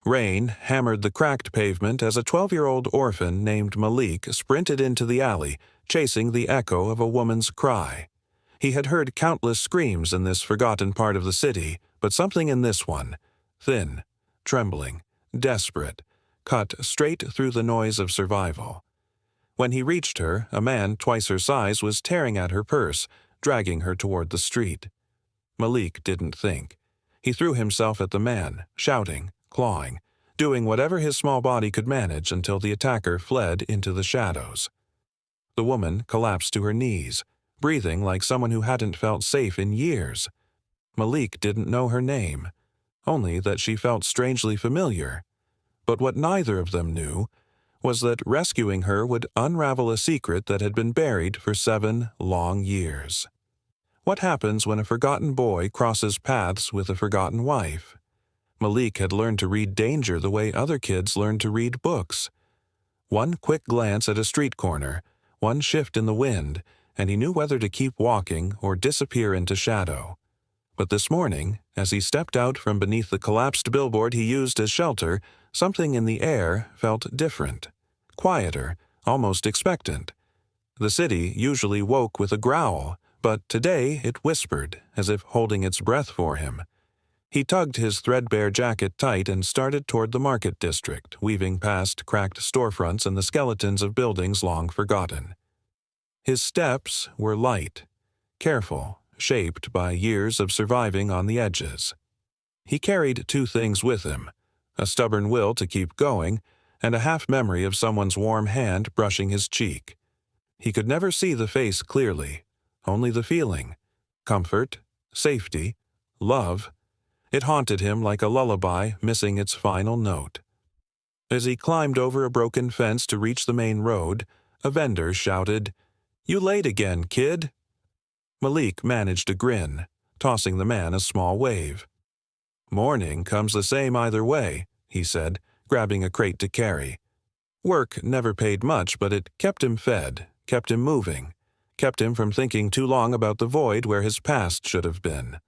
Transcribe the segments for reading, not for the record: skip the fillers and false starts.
Rain hammered the cracked pavement as a 12-year-old orphan named Malik sprinted into the alley, chasing the echo of a woman's cry. He had heard countless screams in this forgotten part of the city, but something in this one, thin, trembling, desperate, cut straight through the noise of survival. When he reached her, a man twice her size was tearing at her purse, dragging her toward the street. Malik didn't think. He threw himself at the man, shouting, clawing, doing whatever his small body could manage until the attacker fled into the shadows. The woman collapsed to her knees, breathing like someone who hadn't felt safe in years. Malik didn't know her name, only that she felt strangely familiar. But what neither of them knew was that rescuing her would unravel a secret that had been buried for 7 long years. What happens when a forgotten boy crosses paths with a forgotten wife? Malik had learned to read danger the way other kids learn to read books. One quick glance at a street corner, one shift in the wind, and he knew whether to keep walking or disappear into shadow. But this morning, as he stepped out from beneath the collapsed billboard he used as shelter, something in the air felt different, quieter, almost expectant. The city usually woke with a growl, but today it whispered, as if holding its breath for him. He tugged his threadbare jacket tight and started toward the market district, weaving past cracked storefronts and the skeletons of buildings long forgotten. His steps were light, careful, shaped by years of surviving on the edges. He carried 2 things with him, a stubborn will to keep going, and a half-memory of someone's warm hand brushing his cheek. He could never see the face clearly, only the feeling, comfort, safety, love. It haunted him like a lullaby missing its final note. As he climbed over a broken fence to reach the main road, a vendor shouted, "You late again, kid?" Malik managed a grin, tossing the man a small wave. "Morning comes the same either way," he said, grabbing a crate to carry. Work never paid much, but it kept him fed, kept him moving, kept him from thinking too long about the void where his past should have been.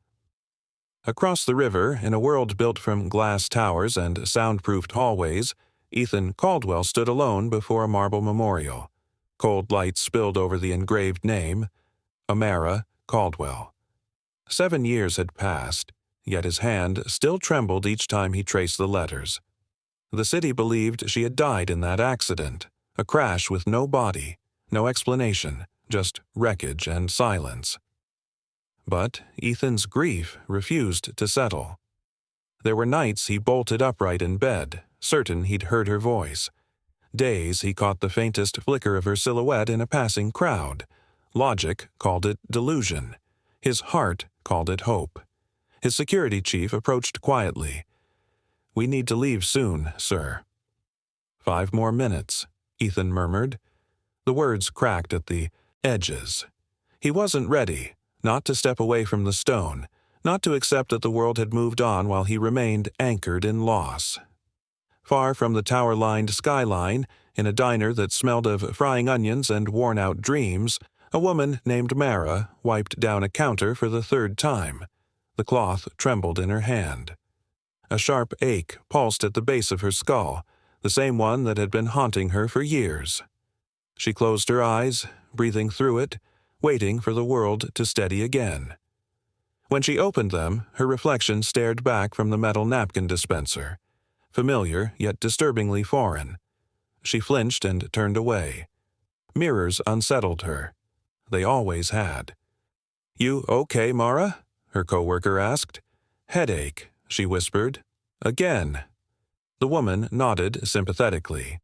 Across the river, in a world built from glass towers and soundproofed hallways, Ethan Caldwell stood alone before a marble memorial. Cold light spilled over the engraved name, Amara Caldwell. 7 years had passed, yet his hand still trembled each time he traced the letters. The city believed she had died in that accident, a crash with no body, no explanation, just wreckage and silence. But Ethan's grief refused to settle. There were nights he bolted upright in bed, certain he'd heard her voice. Days he caught the faintest flicker of her silhouette in a passing crowd. Logic called it delusion. His heart called it hope. His security chief approached quietly. "We need to leave soon, sir." 5 more minutes, Ethan murmured. The words cracked at the edges. He wasn't ready, not to step away from the stone, not to accept that the world had moved on while he remained anchored in loss. Far from the tower-lined skyline, in a diner that smelled of frying onions and worn-out dreams, a woman named Mara wiped down a counter for the 3rd time. The cloth trembled in her hand. A sharp ache pulsed at the base of her skull, the same one that had been haunting her for years. She closed her eyes, breathing through it, waiting for the world to steady again. When she opened them, her reflection stared back from the metal napkin dispenser, familiar yet disturbingly foreign. She flinched and turned away. Mirrors unsettled her. They always had. "You okay, Mara?" her coworker asked. "Headache," she whispered. "Again." The woman nodded sympathetically.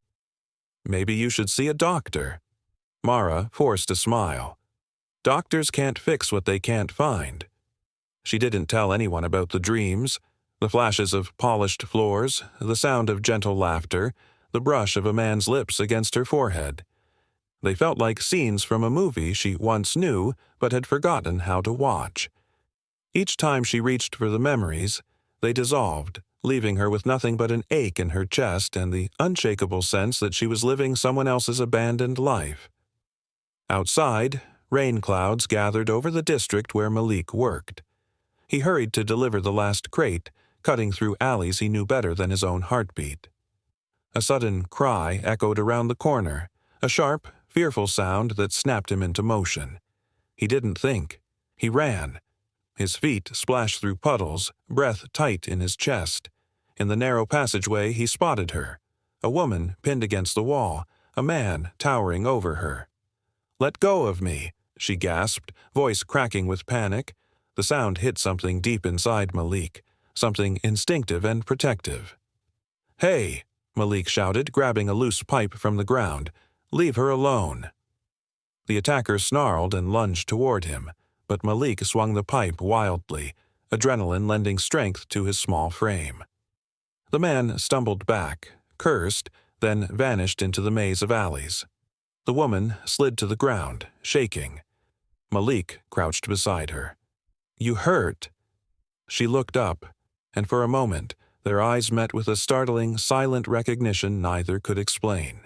"Maybe you should see a doctor." Mara forced a smile. "Doctors can't fix what they can't find." She didn't tell anyone about the dreams, the flashes of polished floors, the sound of gentle laughter, the brush of a man's lips against her forehead. They felt like scenes from a movie she once knew but had forgotten how to watch. Each time she reached for the memories, they dissolved, leaving her with nothing but an ache in her chest and the unshakable sense that she was living someone else's abandoned life. Outside, rain clouds gathered over the district where Malik worked. He hurried to deliver the last crate, cutting through alleys he knew better than his own heartbeat. A sudden cry echoed around the corner, a sharp, fearful sound that snapped him into motion. He didn't think. He ran. His feet splashed through puddles, breath tight in his chest. In the narrow passageway he spotted her. A woman pinned against the wall, a man towering over her. "Let go of me," she gasped, voice cracking with panic. The sound hit something deep inside Malik, something instinctive and protective. "Hey!" Malik shouted, grabbing a loose pipe from the ground. "Leave her alone." The attacker snarled and lunged toward him, but Malik swung the pipe wildly, adrenaline lending strength to his small frame. The man stumbled back, cursed, then vanished into the maze of alleys. The woman slid to the ground, shaking. Malik crouched beside her. "You hurt." She looked up, and for a moment their eyes met with a startling, silent recognition neither could explain.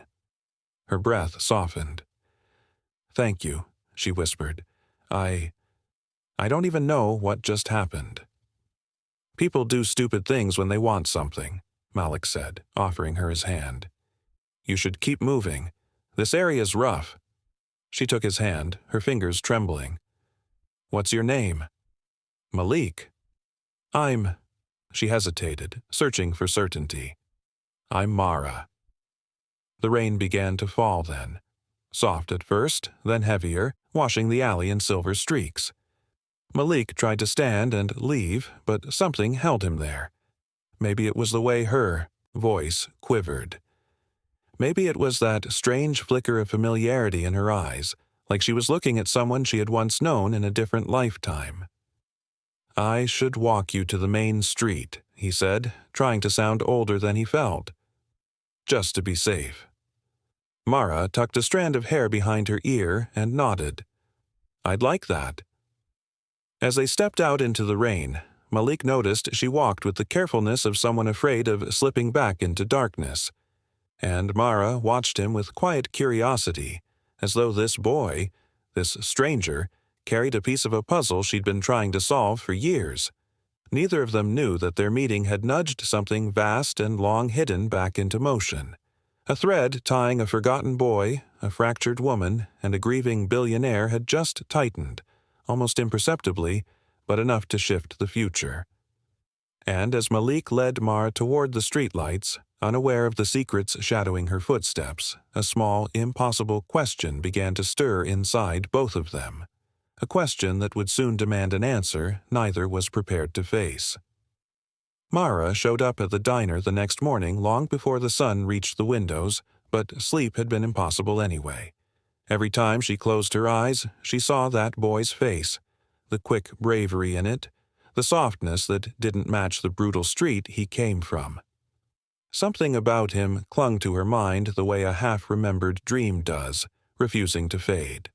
Her breath softened. "Thank you," she whispered. I don't even know what just happened." "People do stupid things when they want something," Malik said, offering her his hand. "You should keep moving. This area's rough." She took his hand, her fingers trembling. "What's your name?" "Malik." She hesitated, searching for certainty. "I'm Mara." The rain began to fall then. Soft at first, then heavier, washing the alley in silver streaks. Malik tried to stand and leave, but something held him there. Maybe it was the way her voice quivered. Maybe it was that strange flicker of familiarity in her eyes, like she was looking at someone she had once known in a different lifetime. "I should walk you to the main street," he said, trying to sound older than he felt. "Just to be safe." Mara tucked a strand of hair behind her ear and nodded. "I'd like that." As they stepped out into the rain, Malik noticed she walked with the carefulness of someone afraid of slipping back into darkness. And Mara watched him with quiet curiosity, as though this boy, this stranger, carried a piece of a puzzle she'd been trying to solve for years. Neither of them knew that their meeting had nudged something vast and long hidden back into motion. A thread tying a forgotten boy, a fractured woman, and a grieving billionaire had just tightened, almost imperceptibly, but enough to shift the future. And as Malik led Mara toward the streetlights, unaware of the secrets shadowing her footsteps, a small, impossible question began to stir inside both of them. A question that would soon demand an answer neither was prepared to face. Mara showed up at the diner the next morning long before the sun reached the windows, but sleep had been impossible anyway. Every time she closed her eyes, she saw that boy's face, the quick bravery in it, the softness that didn't match the brutal street he came from. Something about him clung to her mind the way a half-remembered dream does, refusing to fade.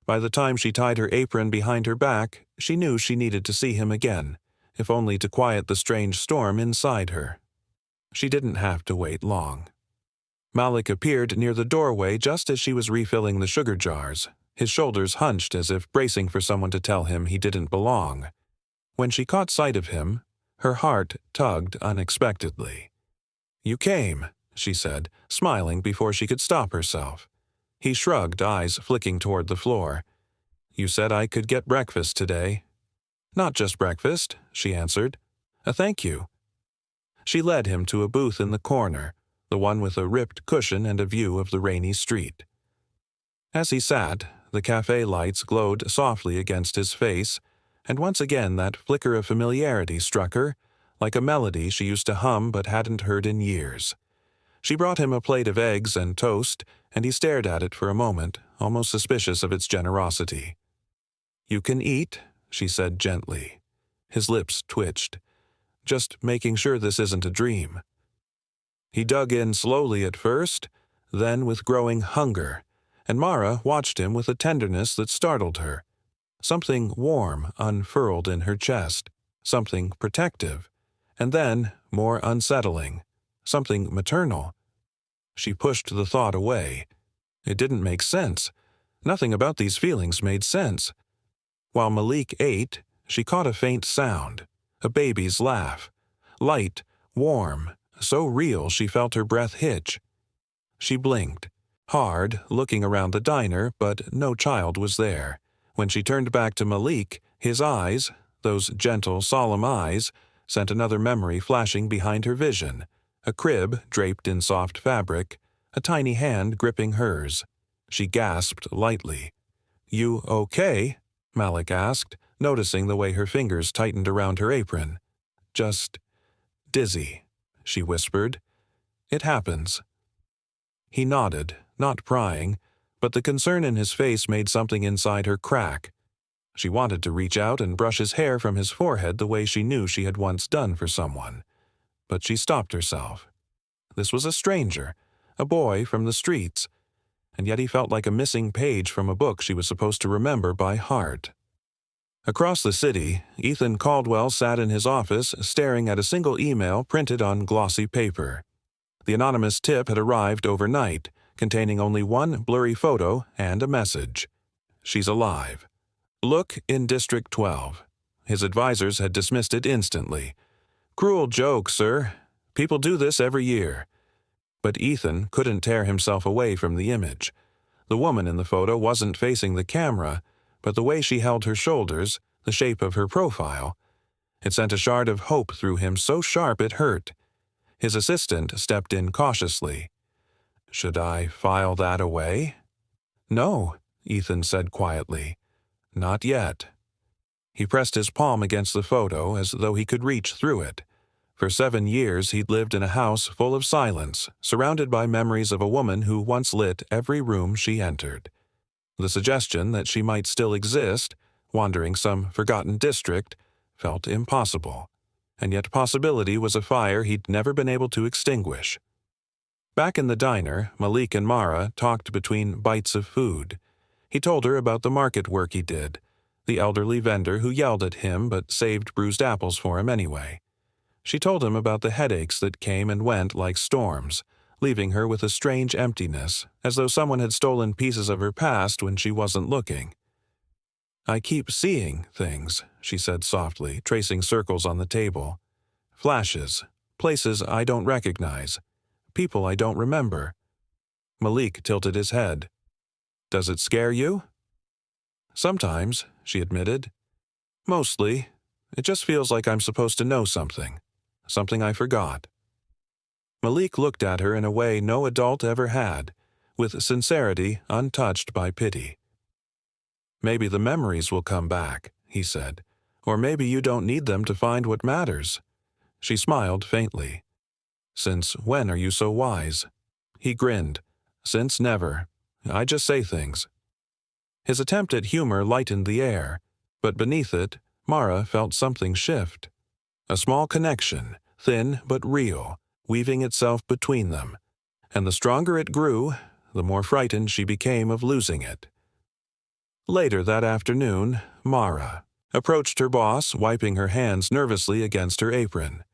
By the time she tied her apron behind her back, she knew she needed to see him again, if only to quiet the strange storm inside her. She didn't have to wait long. Malik appeared near the doorway just as she was refilling the sugar jars, his shoulders hunched as if bracing for someone to tell him he didn't belong. When she caught sight of him, her heart tugged unexpectedly. "You came," she said, smiling before she could stop herself. He shrugged, eyes flicking toward the floor. "You said I could get breakfast today." "Not just breakfast," she answered. "A thank you." She led him to a booth in the corner, the one with a ripped cushion and a view of the rainy street. As he sat, the cafe lights glowed softly against his face, and once again that flicker of familiarity struck her, like a melody she used to hum but hadn't heard in years. She brought him a plate of eggs and toast, and he stared at it for a moment, almost suspicious of its generosity. "You can eat," she said gently. His lips twitched. "Just making sure this isn't a dream." He dug in slowly at first, then with growing hunger, and Mara watched him with a tenderness that startled her. Something warm unfurled in her chest, something protective, and then, more unsettling, something maternal. She pushed the thought away. It didn't make sense. Nothing about these feelings made sense. While Malik ate, she caught a faint sound, a baby's laugh, light, warm, so real she felt her breath hitch. She blinked, hard, looking around the diner, but no child was there. When she turned back to Malik, his eyes, those gentle, solemn eyes, sent another memory flashing behind her vision. A crib draped in soft fabric, a tiny hand gripping hers. She gasped lightly. "You okay?" Malik asked, noticing the way her fingers tightened around her apron. "Just dizzy," she whispered. "It happens." He nodded, not prying, but the concern in his face made something inside her crack. She wanted to reach out and brush his hair from his forehead the way she knew she had once done for someone. But she stopped herself. This was a stranger, a boy from the streets, and yet he felt like a missing page from a book she was supposed to remember by heart. Across the city, Ethan Caldwell sat in his office staring at a single email printed on glossy paper. The anonymous tip had arrived overnight, containing only one blurry photo and a message. "She's alive. Look in District 12. His advisors had dismissed it instantly. "Cruel joke, sir. People do this every year." But Ethan couldn't tear himself away from the image. The woman in the photo wasn't facing the camera, but the way she held her shoulders, the shape of her profile, it sent a shard of hope through him so sharp it hurt. His assistant stepped in cautiously. "Should I file that away?" "No," Ethan said quietly. "Not yet." He pressed his palm against the photo as though he could reach through it. For 7 years he'd lived in a house full of silence, surrounded by memories of a woman who once lit every room she entered. The suggestion that she might still exist, wandering some forgotten district, felt impossible. And yet possibility was a fire he'd never been able to extinguish. Back in the diner, Malik and Mara talked between bites of food. He told her about the market work he did, the elderly vendor who yelled at him but saved bruised apples for him anyway. She told him about the headaches that came and went like storms, leaving her with a strange emptiness, as though someone had stolen pieces of her past when she wasn't looking. "I keep seeing things," she said softly, tracing circles on the table. "Flashes, places I don't recognize, people I don't remember." Malik tilted his head. "Does it scare you?" "Sometimes," she admitted. "Mostly. It just feels like I'm supposed to know something I forgot." Malik looked at her in a way no adult ever had, with sincerity untouched by pity. "Maybe the memories will come back," he said. "Or maybe you don't need them to find what matters." She smiled faintly. "Since when are you so wise?" He grinned. "Since never. I just say things." His attempt at humor lightened the air, but beneath it, Mara felt something shift. A small connection, thin but real, weaving itself between them. And the stronger it grew, the more frightened she became of losing it. Later that afternoon, Mara approached her boss, wiping her hands nervously against her apron.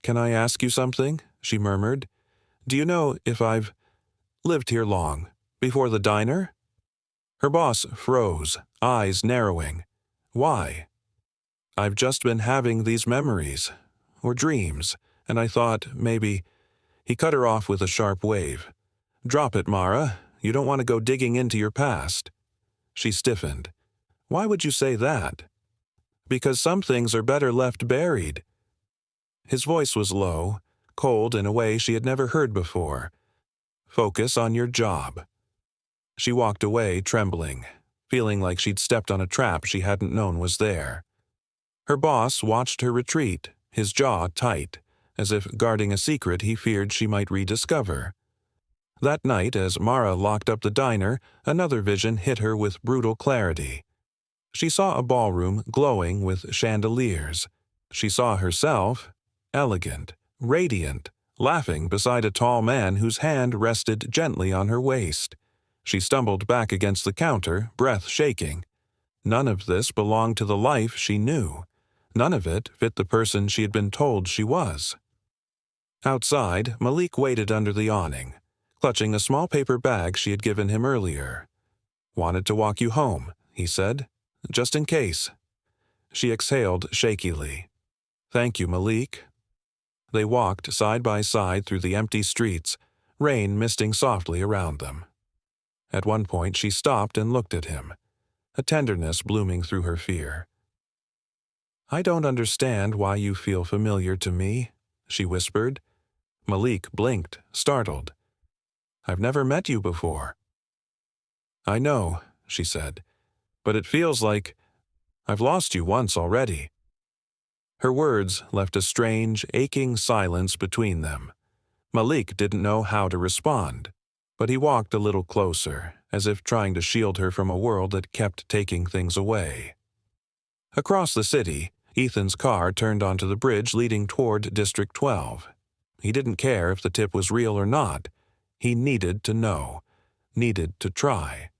"Can I ask you something?" she murmured. "Do you know if I've lived here long, before the diner?" Her boss froze, eyes narrowing. "Why?" "I've just been having these memories, or dreams, and I thought, maybe—" He cut her off with a sharp wave. "Drop it, Mara. You don't want to go digging into your past." She stiffened. "Why would you say that?" "Because some things are better left buried." His voice was low, cold in a way she had never heard before. "Focus on your job." She walked away, trembling, feeling like she'd stepped on a trap she hadn't known was there. Her boss watched her retreat, his jaw tight, as if guarding a secret he feared she might rediscover. That night, as Mara locked up the diner, another vision hit her with brutal clarity. She saw a ballroom glowing with chandeliers. She saw herself, elegant, radiant, laughing beside a tall man whose hand rested gently on her waist. She stumbled back against the counter, breath shaking. None of this belonged to the life she knew. None of it fit the person she had been told she was. Outside, Malik waited under the awning, clutching a small paper bag she had given him earlier. "Wanted to walk you home," he said. "Just in case." She exhaled shakily. "Thank you, Malik." They walked side by side through the empty streets, rain misting softly around them. At one point she stopped and looked at him, a tenderness blooming through her fear. "I don't understand why you feel familiar to me," she whispered. Malik blinked, startled. "I've never met you before." "I know," she said, "but it feels like I've lost you once already." Her words left a strange, aching silence between them. Malik didn't know how to respond, but he walked a little closer, as if trying to shield her from a world that kept taking things away. Across the city, Ethan's car turned onto the bridge leading toward District 12. He didn't care if the tip was real or not. He needed to know, needed to try.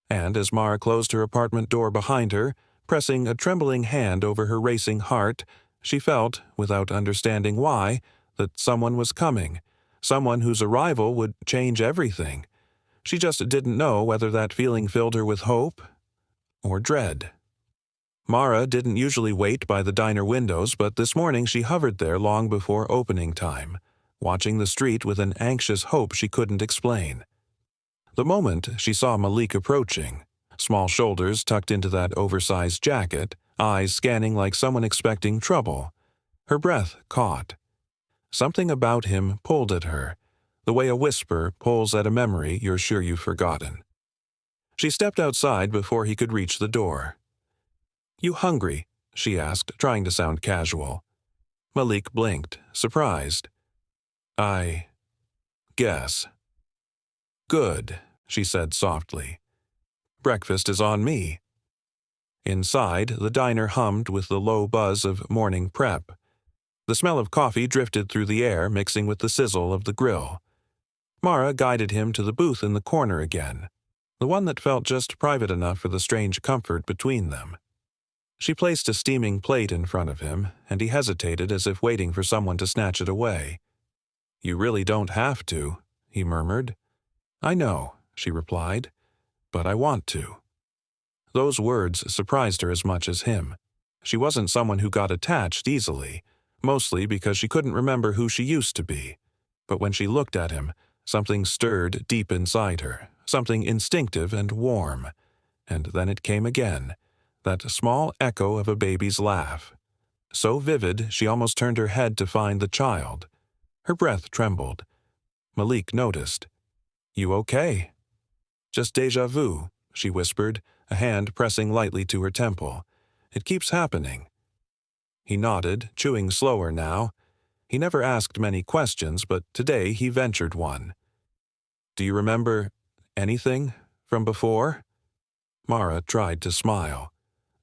And as Mara closed her apartment door behind her, pressing a trembling hand over her racing heart, she felt, without understanding why, that someone was coming, someone whose arrival would change everything. She just didn't know whether that feeling filled her with hope or dread. Mara didn't usually wait by the diner windows, but this morning she hovered there long before opening time, watching the street with an anxious hope she couldn't explain. The moment she saw Malik approaching, small shoulders tucked into that oversized jacket, eyes scanning like someone expecting trouble, her breath caught. Something about him pulled at her, the way a whisper pulls at a memory you're sure you've forgotten. She stepped outside before he could reach the door. "You hungry?" she asked, trying to sound casual. Malik blinked, surprised. "I guess." "Good," she said softly. "Breakfast is on me." Inside, the diner hummed with the low buzz of morning prep. The smell of coffee drifted through the air, mixing with the sizzle of the grill. Mara guided him to the booth in the corner again, the one that felt just private enough for the strange comfort between them. She placed a steaming plate in front of him, and he hesitated as if waiting for someone to snatch it away. "You really don't have to," he murmured. "I know," she replied, "but I want to." Those words surprised her as much as him. She wasn't someone who got attached easily, mostly because she couldn't remember who she used to be. But when she looked at him, something stirred deep inside her, something instinctive and warm. And then it came again, that small echo of a baby's laugh. So vivid, she almost turned her head to find the child. Her breath trembled. Malik noticed. "You okay?" "Just déjà vu," she whispered, a hand pressing lightly to her temple. "It keeps happening." He nodded, chewing slower now. He never asked many questions, but today he ventured one. "Do you remember anything from before?" Mara tried to smile.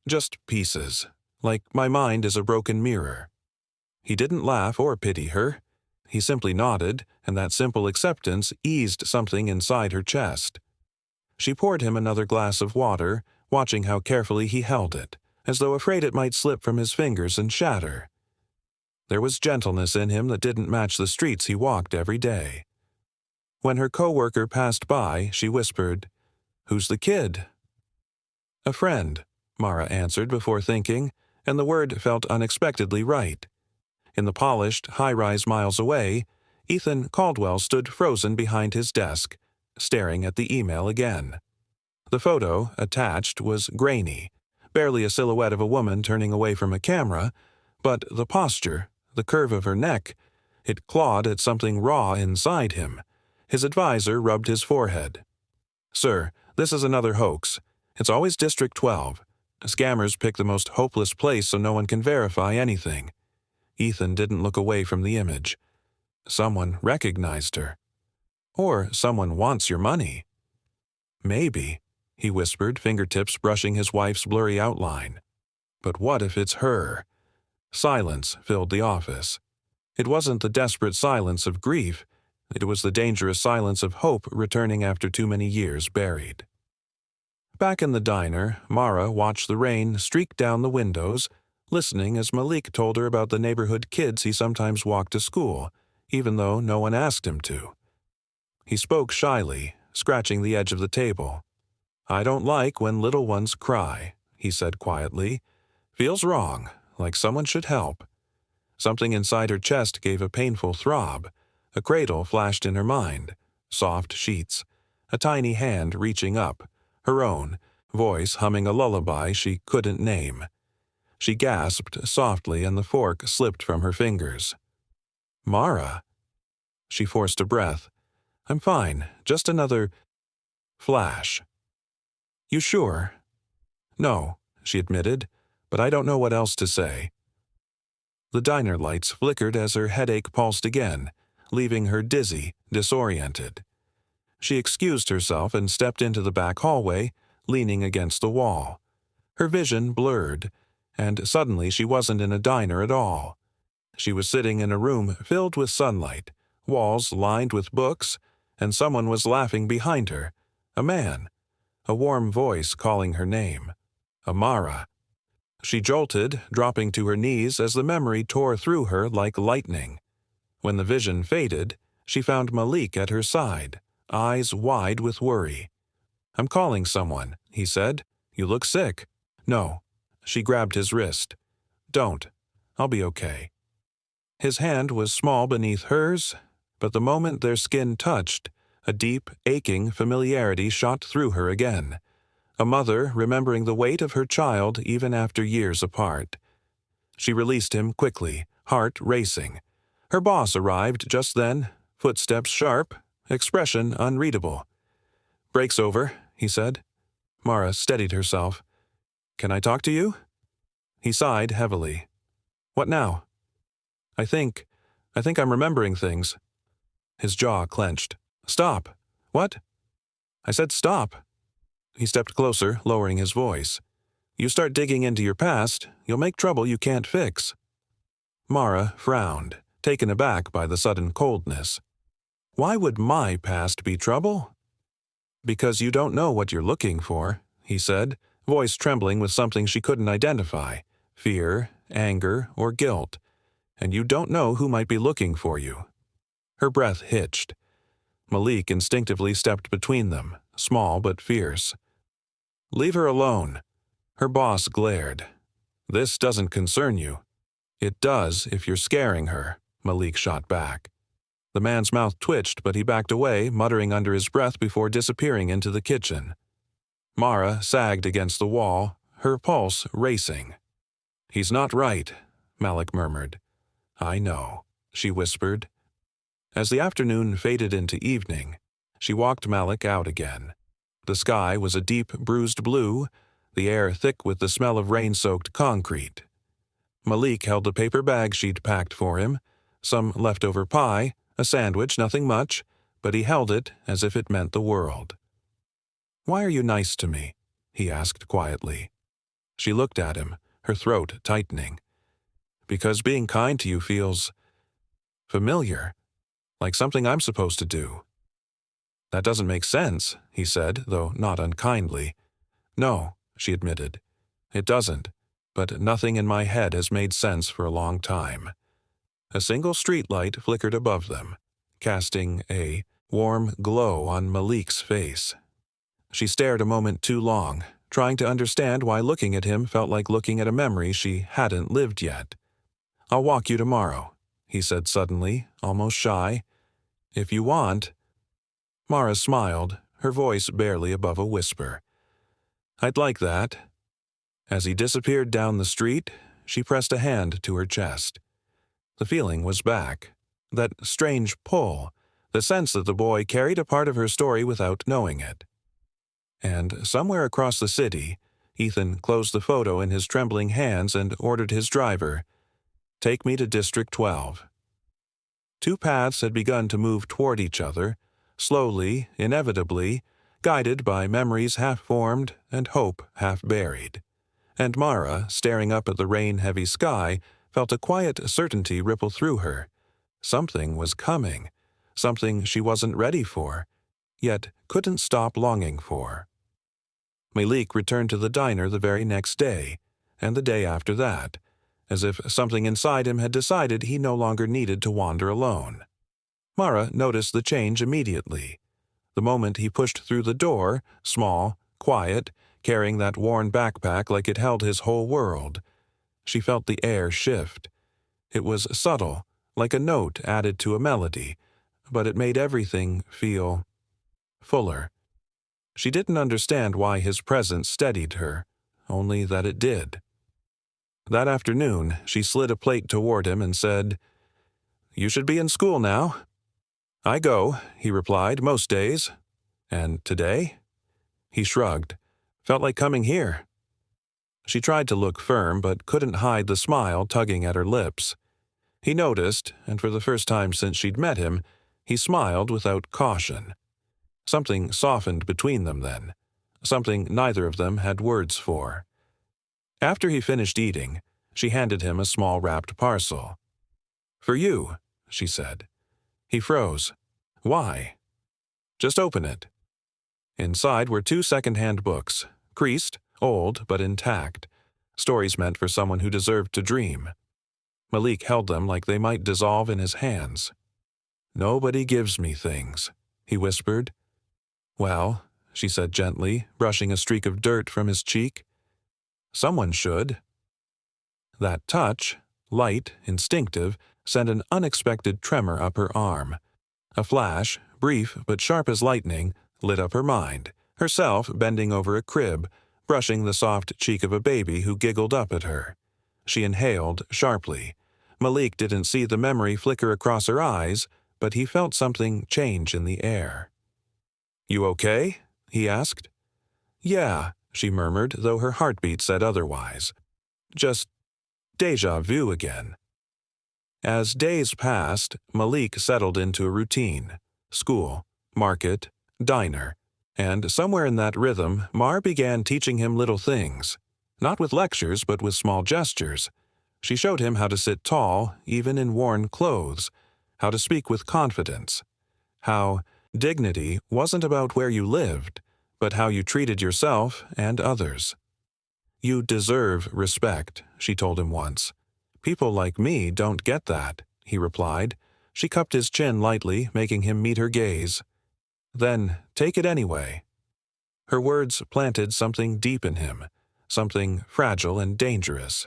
"Just pieces, like my mind is a broken mirror." He didn't laugh or pity her. He simply nodded, and that simple acceptance eased something inside her chest. She poured him another glass of water, watching how carefully he held it, as though afraid it might slip from his fingers and shatter. There was gentleness in him that didn't match the streets he walked every day. When her coworker passed by, she whispered, "Who's the kid?" "A friend," Mara answered before thinking, and the word felt unexpectedly right. In the polished, high-rise miles away, Ethan Caldwell stood frozen behind his desk, staring at the email again. The photo, attached, was grainy, barely a silhouette of a woman turning away from a camera, but the posture, the curve of her neck, it clawed at something raw inside him. His advisor rubbed his forehead. "Sir, this is another hoax. It's always District 12. Scammers pick the most hopeless place so no one can verify anything." Ethan didn't look away from the image. Someone recognized her. Or someone wants your money. "Maybe," he whispered, fingertips brushing his wife's blurry outline. "But what if it's her?" Silence filled the office. It wasn't the desperate silence of grief. It was the dangerous silence of hope returning after too many years buried. Back in the diner, Mara watched the rain streak down the windows, listening as Malik told her about the neighborhood kids he sometimes walked to school, even though no one asked him to. He spoke shyly, scratching the edge of the table. "I don't like when little ones cry," he said quietly. "Feels wrong, like someone should help." Something inside her chest gave a painful throb. A cradle flashed in her mind. Soft sheets. A tiny hand reaching up. Her own, voice humming a lullaby she couldn't name. She gasped softly and the fork slipped from her fingers. "Mara." She forced a breath. "I'm fine. Just another flash." "You sure?" "No," she admitted, "but I don't know what else to say." The diner lights flickered as her headache pulsed again, leaving her dizzy, disoriented. She excused herself and stepped into the back hallway, leaning against the wall. Her vision blurred, and suddenly she wasn't in a diner at all. She was sitting in a room filled with sunlight, walls lined with books, and someone was laughing behind her. A man. A warm voice calling her name. Amara. She jolted, dropping to her knees as the memory tore through her like lightning. When the vision faded, she found Malik at her side, eyes wide with worry. "I'm calling someone," he said. "You look sick." "No." She grabbed his wrist. "Don't. I'll be okay." His hand was small beneath hers, but the moment their skin touched, a deep, aching familiarity shot through her again. A mother remembering the weight of her child even after years apart. She released him quickly, heart racing. Her boss arrived just then, footsteps sharp, expression unreadable. "Break's over," he said. Mara steadied herself. "Can I talk to you?" He sighed heavily. "What now?" I think I'm remembering things." His jaw clenched. "Stop." "What?" "I said stop." He stepped closer, lowering his voice. "You start digging into your past, you'll make trouble you can't fix." Mara frowned, taken aback by the sudden coldness. "Why would my past be trouble?" "Because you don't know what you're looking for," he said, voice trembling with something she couldn't identify, fear, anger, or guilt. "And you don't know who might be looking for you." Her breath hitched. Malik instinctively stepped between them, small but fierce. "Leave her alone." Her boss glared. "This doesn't concern you." "It does if you're scaring her," Malik shot back. The man's mouth twitched, but he backed away, muttering under his breath before disappearing into the kitchen. Mara sagged against the wall, her pulse racing. "He's not right," Malik murmured. "I know," she whispered. As the afternoon faded into evening, she walked Malik out again. The sky was a deep, bruised blue, the air thick with the smell of rain-soaked concrete. Malik held the paper bag she'd packed for him, some leftover pie, a sandwich, nothing much, but he held it as if it meant the world. "Why are you nice to me?" he asked quietly. She looked at him, her throat tightening. "Because being kind to you feels familiar, like something I'm supposed to do." "That doesn't make sense," he said, though not unkindly. "No," she admitted. "It doesn't, but nothing in my head has made sense for a long time." A single streetlight flickered above them, casting a warm glow on Malik's face. She stared a moment too long, trying to understand why looking at him felt like looking at a memory she hadn't lived yet. "I'll walk you tomorrow," he said suddenly, almost shy. "If you want." Mara smiled, her voice barely above a whisper. "I'd like that." As he disappeared down the street, she pressed a hand to her chest. The feeling was back. That strange pull, the sense that the boy carried a part of her story without knowing it. And somewhere across the city, Ethan closed the photo in his trembling hands and ordered his driver, "Take me to District 12." Two paths had begun to move toward each other, slowly, inevitably, guided by memories half-formed and hope half-buried. And Mara, staring up at the rain-heavy sky, felt a quiet certainty ripple through her. Something was coming, something she wasn't ready for, yet couldn't stop longing for. Malik returned to the diner the very next day, and the day after that, as if something inside him had decided he no longer needed to wander alone. Mara noticed the change immediately. The moment he pushed through the door, small, quiet, carrying that worn backpack like it held his whole world, she felt the air shift. It was subtle, like a note added to a melody, but it made everything feel fuller. She didn't understand why his presence steadied her, only that it did. That afternoon, she slid a plate toward him and said, "You should be in school now." "I go," he replied, "most days." "And today?" He shrugged. "Felt like coming here." She tried to look firm, but couldn't hide the smile tugging at her lips. He noticed, and for the first time since she'd met him, he smiled without caution. Something softened between them then, something neither of them had words for. After he finished eating, she handed him a small wrapped parcel. "For you," she said. He froze. "Why?" "Just open it." Inside were 2 second-hand books, creased, old, but intact, stories meant for someone who deserved to dream. Malik held them like they might dissolve in his hands. "Nobody gives me things," he whispered. "Well," she said gently, brushing a streak of dirt from his cheek. "Someone should." That touch, light, instinctive, sent an unexpected tremor up her arm. A flash, brief but sharp as lightning, lit up her mind, herself bending over a crib, brushing the soft cheek of a baby who giggled up at her. She inhaled sharply. Malik didn't see the memory flicker across her eyes, but he felt something change in the air. "You okay?" he asked. "Yeah," she murmured, though her heartbeat said otherwise. "Just déjà vu again." As days passed, Malik settled into a routine. School, market, diner. And somewhere in that rhythm, Mar began teaching him little things. Not with lectures, but with small gestures. She showed him how to sit tall, even in worn clothes, how to speak with confidence, how dignity wasn't about where you lived, but how you treated yourself and others. "You deserve respect," she told him once. "People like me don't get that," he replied. She cupped his chin lightly, making him meet her gaze. "Then take it anyway." Her words planted something deep in him, something fragile and dangerous.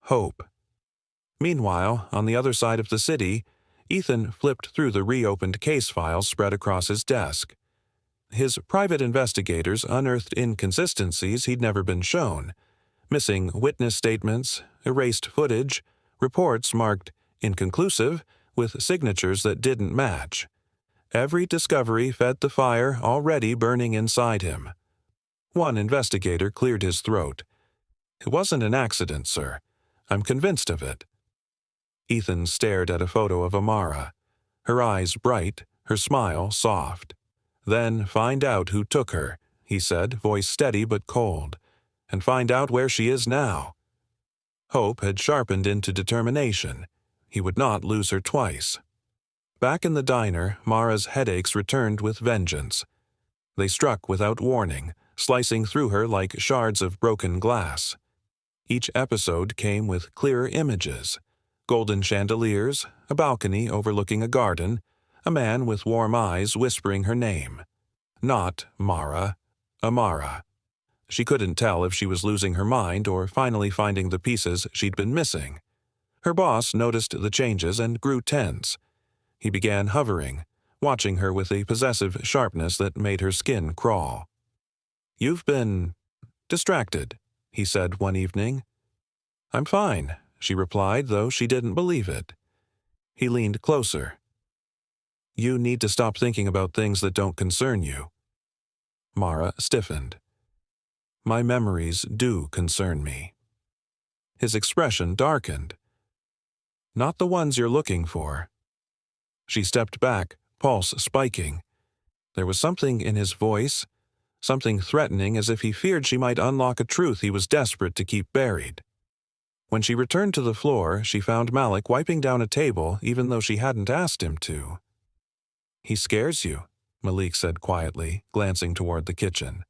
Hope. Meanwhile, on the other side of the city, Ethan flipped through the reopened case files spread across his desk. His private investigators unearthed inconsistencies he'd never been shown. Missing witness statements, erased footage, reports marked inconclusive with signatures that didn't match. Every discovery fed the fire already burning inside him. One investigator cleared his throat. "It wasn't an accident, sir. I'm convinced of it." Ethan stared at a photo of Amara, her eyes bright, her smile soft. "Then find out who took her," he said, voice steady but cold, "and find out where she is now." Hope had sharpened into determination. He would not lose her twice. Back in the diner, Mara's headaches returned with vengeance. They struck without warning, slicing through her like shards of broken glass. Each episode came with clearer images: golden chandeliers, a balcony overlooking a garden, a man with warm eyes whispering her name. Not Mara, Amara. She couldn't tell if she was losing her mind or finally finding the pieces she'd been missing. Her boss noticed the changes and grew tense. He began hovering, watching her with a possessive sharpness that made her skin crawl. "You've been distracted," he said one evening. "I'm fine," she replied, though she didn't believe it. He leaned closer. "You need to stop thinking about things that don't concern you." Mara stiffened. "My memories do concern me." His expression darkened. "Not the ones you're looking for." She stepped back, pulse spiking. There was something in his voice, something threatening, as if he feared she might unlock a truth he was desperate to keep buried. When she returned to the floor, she found Malik wiping down a table even though she hadn't asked him to. "He scares you," Malik said quietly, glancing toward the kitchen.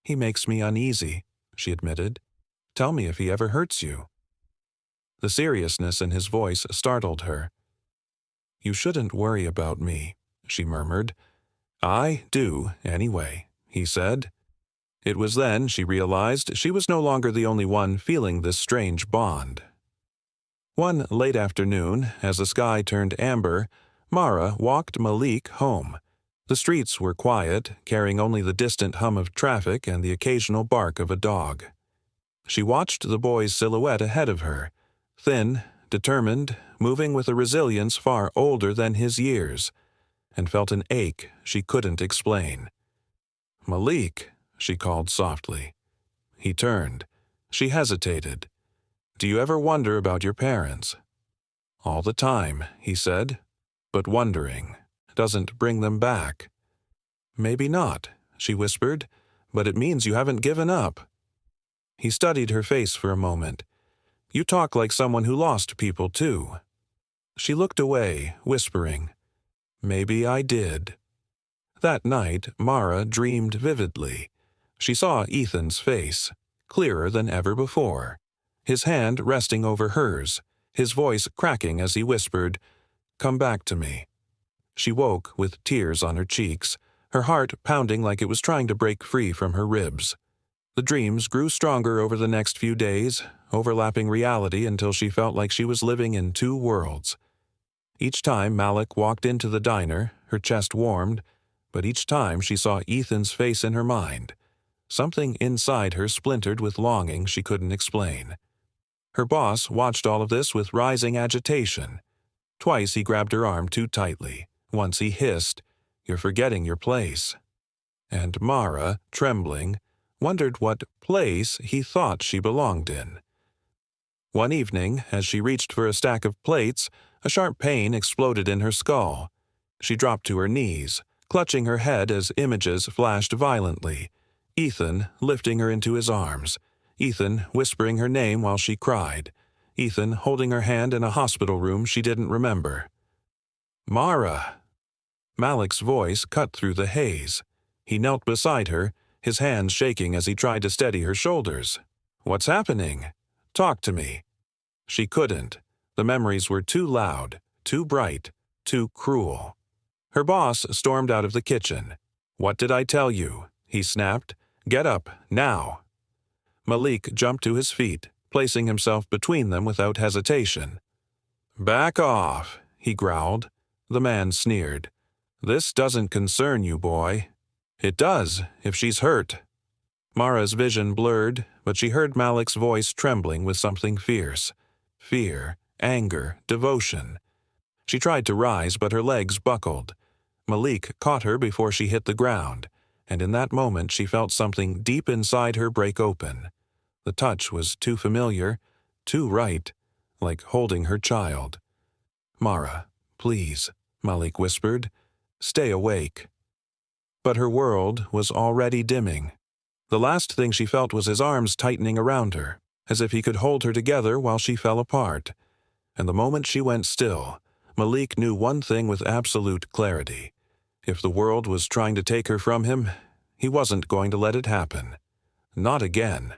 "He makes me uneasy," she admitted. "Tell me if he ever hurts you." The seriousness in his voice startled her. "You shouldn't worry about me," she murmured. "I do, anyway," he said. It was then she realized she was no longer the only one feeling this strange bond. One late afternoon, as the sky turned amber, Mara walked Malik home. The streets were quiet, carrying only the distant hum of traffic and the occasional bark of a dog. She watched the boy's silhouette ahead of her, thin, determined, moving with a resilience far older than his years, and felt an ache she couldn't explain. "Malik," she called softly. He turned. She hesitated. "Do you ever wonder about your parents?" "All the time," he said. "But wondering doesn't bring them back." "Maybe not," she whispered, "but it means you haven't given up." He studied her face for a moment. "You talk like someone who lost people, too." She looked away, whispering, "Maybe I did." That night, Mara dreamed vividly. She saw Ethan's face, clearer than ever before, his hand resting over hers, his voice cracking as he whispered, "Come back to me." She woke with tears on her cheeks, her heart pounding like it was trying to break free from her ribs. The dreams grew stronger over the next few days, overlapping reality until she felt like she was living in two worlds. Each time Malik walked into the diner, her chest warmed, but each time she saw Ethan's face in her mind. Something inside her splintered with longing she couldn't explain. Her boss watched all of this with rising agitation. Twice he grabbed her arm too tightly. Once he hissed, "You're forgetting your place." And Mara, trembling, wondered what place he thought she belonged in. One evening, as she reached for a stack of plates, a sharp pain exploded in her skull. She dropped to her knees, clutching her head as images flashed violently. Ethan lifting her into his arms. Ethan whispering her name while she cried. Ethan holding her hand in a hospital room she didn't remember. "Mara!" Malik's voice cut through the haze. He knelt beside her, his hands shaking as he tried to steady her shoulders. "What's happening? Talk to me." She couldn't. The memories were too loud, too bright, too cruel. Her boss stormed out of the kitchen. "What did I tell you?" he snapped. "Get up, now." Malik jumped to his feet, placing himself between them without hesitation. "Back off," he growled. The man sneered. "This doesn't concern you, boy." "It does, if she's hurt." Mara's vision blurred, but she heard Malik's voice trembling with something fierce. Fear, anger, devotion. She tried to rise, but her legs buckled. Malik caught her before she hit the ground, and in that moment she felt something deep inside her break open. The touch was too familiar, too right, like holding her child. "Mara, please," Malik whispered. "Stay awake." But her world was already dimming. The last thing she felt was his arms tightening around her, as if he could hold her together while she fell apart. And the moment she went still, Malik knew one thing with absolute clarity. If the world was trying to take her from him, he wasn't going to let it happen. Not again.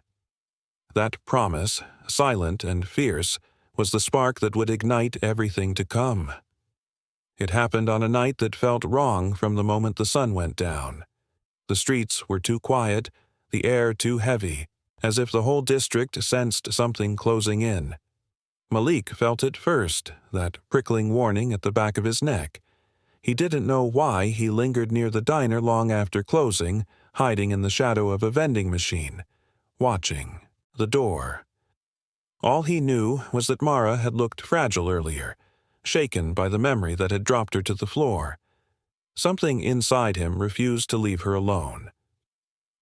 That promise, silent and fierce, was the spark that would ignite everything to come. It happened on a night that felt wrong from the moment the sun went down. The streets were too quiet, the air too heavy, as if the whole district sensed something closing in. Malik felt it first, that prickling warning at the back of his neck. He didn't know why he lingered near the diner long after closing, hiding in the shadow of a vending machine, watching the door. All he knew was that Mara had looked fragile earlier, shaken by the memory that had dropped her to the floor. Something inside him refused to leave her alone.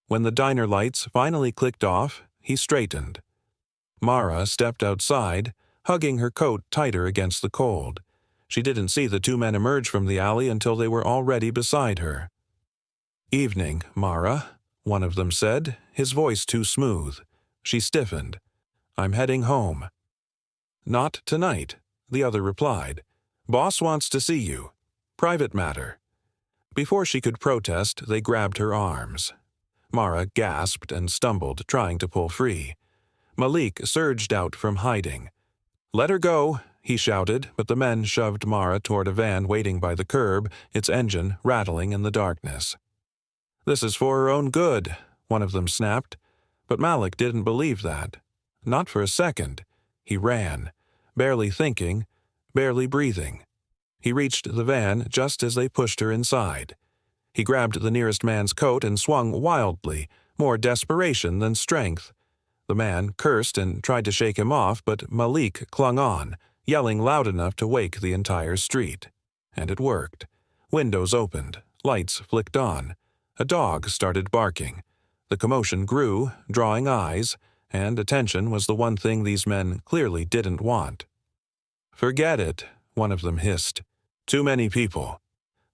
When the diner lights finally clicked off, he straightened. Mara stepped outside, hugging her coat tighter against the cold. She didn't see the two men emerge from the alley until they were already beside her. "Evening, Mara," one of them said, his voice too smooth. She stiffened. "I'm heading home." "Not tonight," the other replied. "Boss wants to see you. Private matter." Before she could protest, they grabbed her arms. Mara gasped and stumbled, trying to pull free. Malik surged out from hiding. "Let her go," he shouted, but the men shoved Mara toward a van waiting by the curb, its engine rattling in the darkness. "This is for her own good," one of them snapped. But Malik didn't believe that. Not for a second. He ran. barely thinking, barely breathing. He reached the van just as they pushed her inside. He grabbed the nearest man's coat and swung wildly, more desperation than strength. The man cursed and tried to shake him off, but Malik clung on, yelling loud enough to wake the entire street. And it worked. Windows opened, lights flicked on. A dog started barking. The commotion grew, drawing eyes, and attention was the one thing these men clearly didn't want. "Forget it," one of them hissed. "Too many people."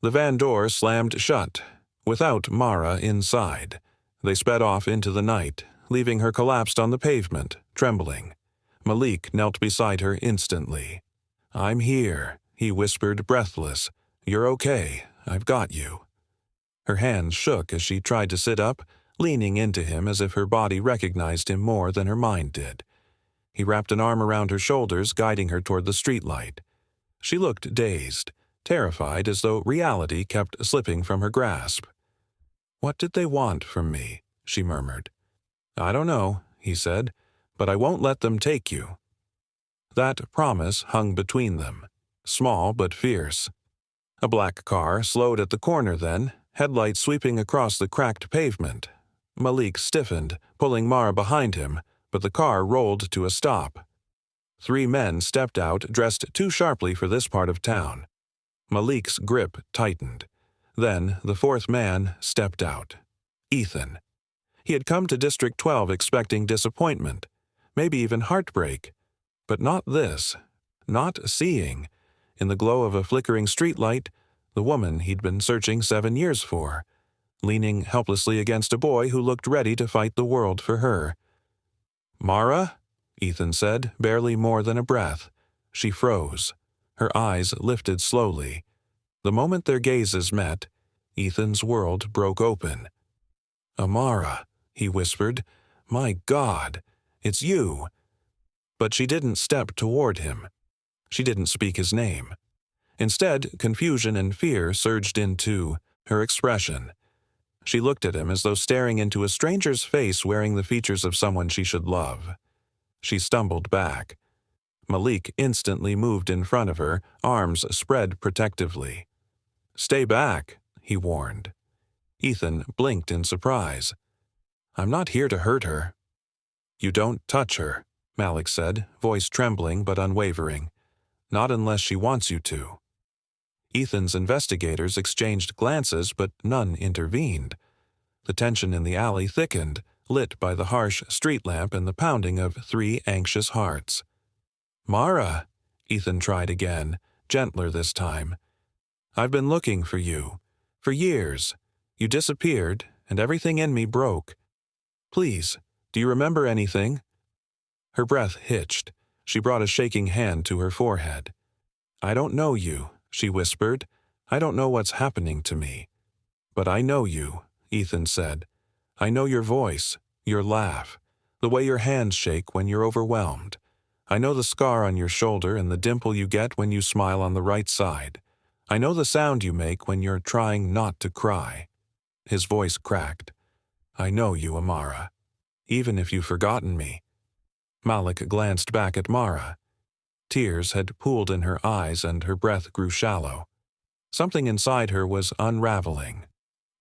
The van door slammed shut, without Mara inside. They sped off into the night, leaving her collapsed on the pavement, trembling. Malik knelt beside her instantly. "I'm here," he whispered, breathless. "You're okay. I've got you." Her hands shook as she tried to sit up, leaning into him as if her body recognized him more than her mind did. He wrapped an arm around her shoulders, guiding her toward the streetlight. She looked dazed, terrified as though reality kept slipping from her grasp. "What did they want from me?" she murmured. "I don't know," he said, "but I won't let them take you." That promise hung between them, small but fierce. A black car slowed at the corner then, headlights sweeping across the cracked pavement. Malik stiffened, pulling Mara behind him, but the car rolled to a stop. 3 men stepped out, dressed too sharply for this part of town. Malik's grip tightened. Then the 4th man stepped out. Ethan. He had come to District 12 expecting disappointment, maybe even heartbreak. But not this. Not seeing, in the glow of a flickering streetlight, the woman he'd been searching 7 years for, leaning helplessly against a boy who looked ready to fight the world for her. "Mara?" Ethan said, barely more than a breath. She froze. Her eyes lifted slowly. The moment their gazes met, Ethan's world broke open. "Amara," he whispered. "My God, it's you." But she didn't step toward him. She didn't speak his name. Instead, confusion and fear surged into her expression. She looked at him as though staring into a stranger's face wearing the features of someone she should love. She stumbled back. Malik instantly moved in front of her, arms spread protectively. "Stay back," he warned. Ethan blinked in surprise. "I'm not here to hurt her." "You don't touch her," Malik said, voice trembling but unwavering. "Not unless she wants you to." Ethan's investigators exchanged glances, but none intervened. The tension in the alley thickened, lit by the harsh street lamp and the pounding of 3 anxious hearts. "Mara," Ethan tried again, gentler this time. "I've been looking for you. For years. You disappeared, and everything in me broke. Please, do you remember anything?" Her breath hitched. She brought a shaking hand to her forehead. "I don't know you," she whispered. "I don't know what's happening to me." "But I know you," Ethan said. "I know your voice, your laugh, the way your hands shake when you're overwhelmed. I know the scar on your shoulder and the dimple you get when you smile on the right side. I know the sound you make when you're trying not to cry." His voice cracked. "I know you, Amara. Even if you've forgotten me." Malik glanced back at Mara. Tears had pooled in her eyes and her breath grew shallow. Something inside her was unraveling.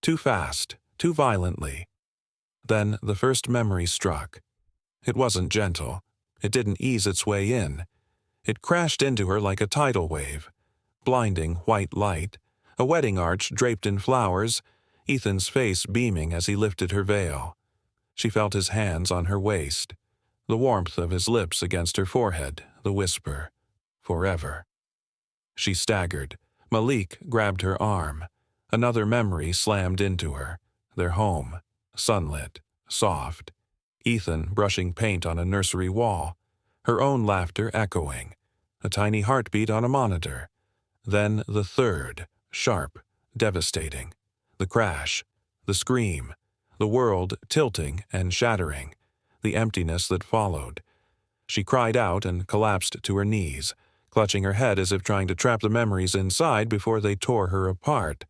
Too fast, too violently. Then the first memory struck. It wasn't gentle. It didn't ease its way in. It crashed into her like a tidal wave. Blinding white light, a wedding arch draped in flowers, Ethan's face beaming as he lifted her veil. She felt his hands on her waist, the warmth of his lips against her forehead, the whisper, "Forever." She staggered. Malik grabbed her arm. Another memory slammed into her. Their home, sunlit, soft. Ethan brushing paint on a nursery wall. Her own laughter echoing. A tiny heartbeat on a monitor. Then the third, sharp, devastating. The crash, the scream, the world tilting and shattering, the emptiness that followed. She cried out and collapsed to her knees, clutching her head as if trying to trap the memories inside before they tore her apart.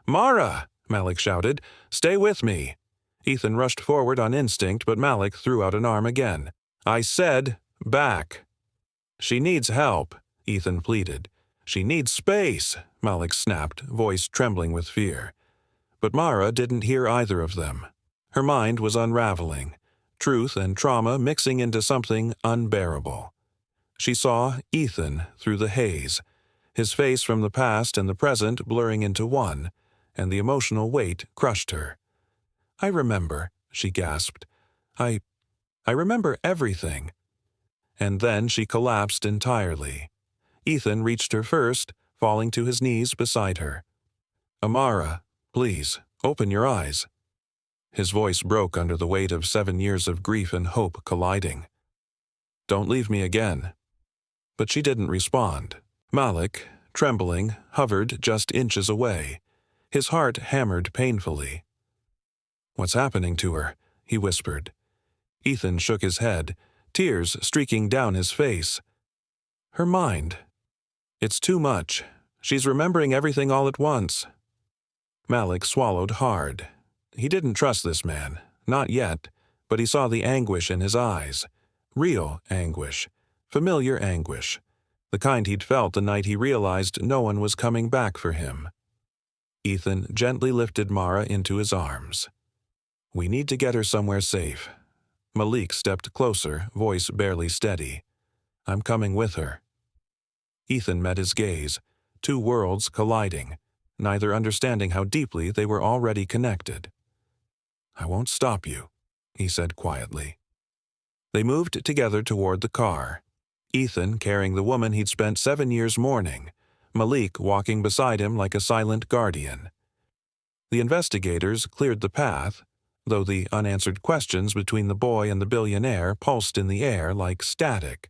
"Mara!" Malik shouted. "Stay with me!" Ethan rushed forward on instinct, but Malik threw out an arm again. "I said, back!" She needs help, Ethan pleaded. She needs space, Malik snapped, voice trembling with fear. But Mara didn't hear either of them. Her mind was unraveling, truth and trauma mixing into something unbearable. She saw Ethan through the haze, his face from the past and the present blurring into one, and the emotional weight crushed her. I remember, she gasped. I remember everything. And then she collapsed entirely. Ethan reached her first, falling to his knees beside her. Amara, please, open your eyes. His voice broke under the weight of 7 years of grief and hope colliding. Don't leave me again. But she didn't respond. Malik, trembling, hovered just inches away. His heart hammered painfully. What's happening to her? He whispered. Ethan shook his head, tears streaking down his face. Her mind. It's too much. She's remembering everything all at once. Malik swallowed hard. He didn't trust this man, not yet, but he saw the anguish in his eyes. Real anguish. Familiar anguish. The kind he'd felt the night he realized no one was coming back for him. Ethan gently lifted Mara into his arms. We need to get her somewhere safe. Malik stepped closer, voice barely steady. I'm coming with her. Ethan met his gaze, two worlds colliding, neither understanding how deeply they were already connected. I won't stop you, he said quietly. They moved together toward the car, Ethan carrying the woman he'd spent 7 years mourning, Malik walking beside him like a silent guardian. The investigators cleared the path, though the unanswered questions between the boy and the billionaire pulsed in the air like static.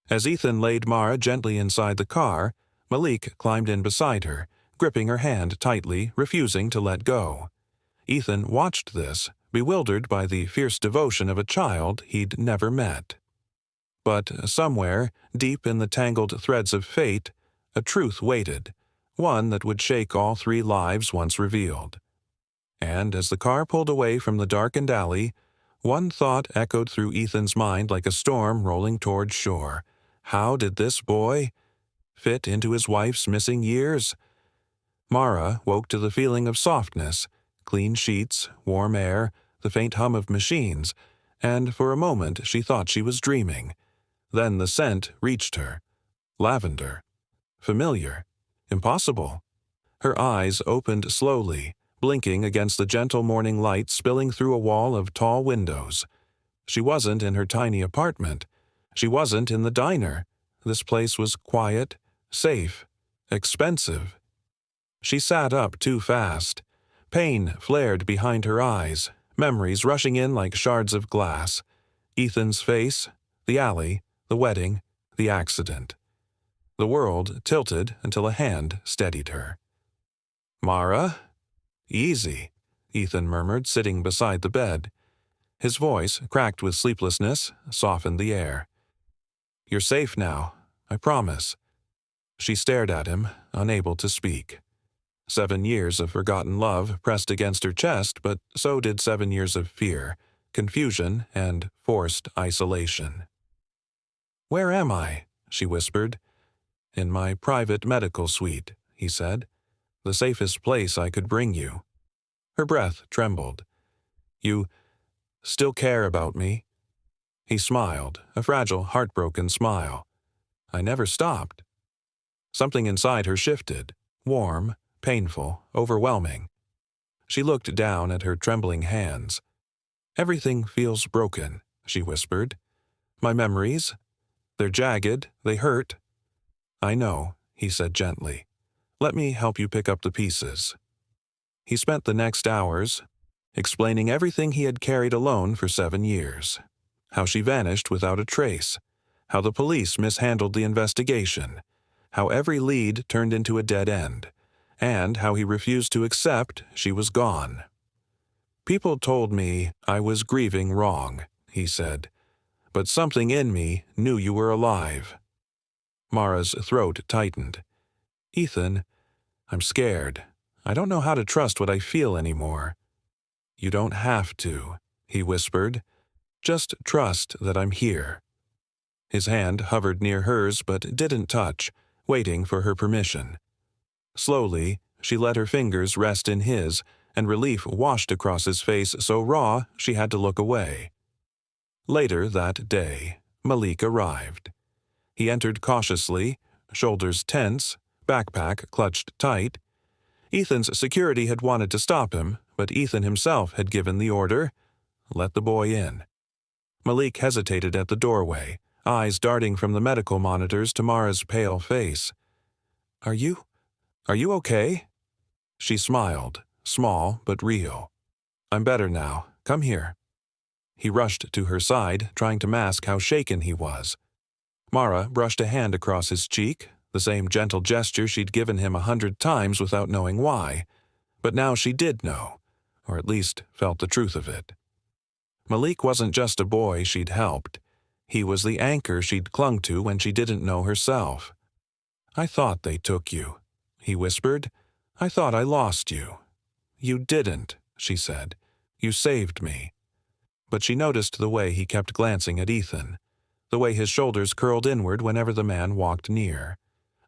As Ethan laid Mara gently inside the car, Malik climbed in beside her, gripping her hand tightly, refusing to let go. Ethan watched this, bewildered by the fierce devotion of a child he'd never met. But somewhere, deep in the tangled threads of fate, a truth waited, one that would shake all 3 lives once revealed. And as the car pulled away from the darkened alley, one thought echoed through Ethan's mind like a storm rolling toward shore. How did this boy fit into his wife's missing years? Mara woke to the feeling of softness, clean sheets, warm air, the faint hum of machines, and for a moment she thought she was dreaming. Then the scent reached her. Lavender. Familiar. Impossible. Her eyes opened slowly, blinking against the gentle morning light spilling through a wall of tall windows. She wasn't in her tiny apartment. She wasn't in the diner. This place was quiet, safe, expensive. She sat up too fast. Pain flared behind her eyes, memories rushing in like shards of glass. Ethan's face, the alley, the wedding, the accident. The world tilted until a hand steadied her. Mara? Easy, Ethan murmured, sitting beside the bed. His voice, cracked with sleeplessness, softened the air. You're safe now, I promise. She stared at him, unable to speak. 7 years of forgotten love pressed against her chest, but so did 7 years of fear, confusion, and forced isolation. Where am I? She whispered. In my private medical suite, he said. The safest place I could bring you. Her breath trembled. You still care about me? He smiled, a fragile, heartbroken smile. I never stopped. Something inside her shifted, warm, painful, overwhelming. She looked down at her trembling hands. Everything feels broken, she whispered. My memories? They're jagged, they hurt. I know, he said gently. Let me help you pick up the pieces. He spent the next hours explaining everything he had carried alone for 7 years. How she vanished without a trace. How the police mishandled the investigation. How every lead turned into a dead end. And how he refused to accept she was gone. People told me I was grieving wrong, he said. But something in me knew you were alive. Mara's throat tightened. Ethan, I'm scared. I don't know how to trust what I feel anymore. You don't have to, he whispered. Just trust that I'm here. His hand hovered near hers but didn't touch, waiting for her permission. Slowly, she let her fingers rest in his, and relief washed across his face so raw she had to look away. Later that day, Malik arrived. He entered cautiously, shoulders tense, backpack clutched tight. Ethan's security had wanted to stop him, but Ethan himself had given the order, "Let the boy in." Malik hesitated at the doorway, eyes darting from the medical monitors to Mara's pale face. Are you okay?" She smiled, small but real. "I'm better now. Come here." He rushed to her side, trying to mask how shaken he was. Mara brushed a hand across his cheek, the same gentle gesture she'd given him 100 times without knowing why. But now she did know, or at least felt the truth of it. Malik wasn't just a boy she'd helped. He was the anchor she'd clung to when she didn't know herself. "I thought they took you," he whispered. "I thought I lost you." "You didn't," she said. "You saved me." But she noticed the way he kept glancing at Ethan, the way his shoulders curled inward whenever the man walked near.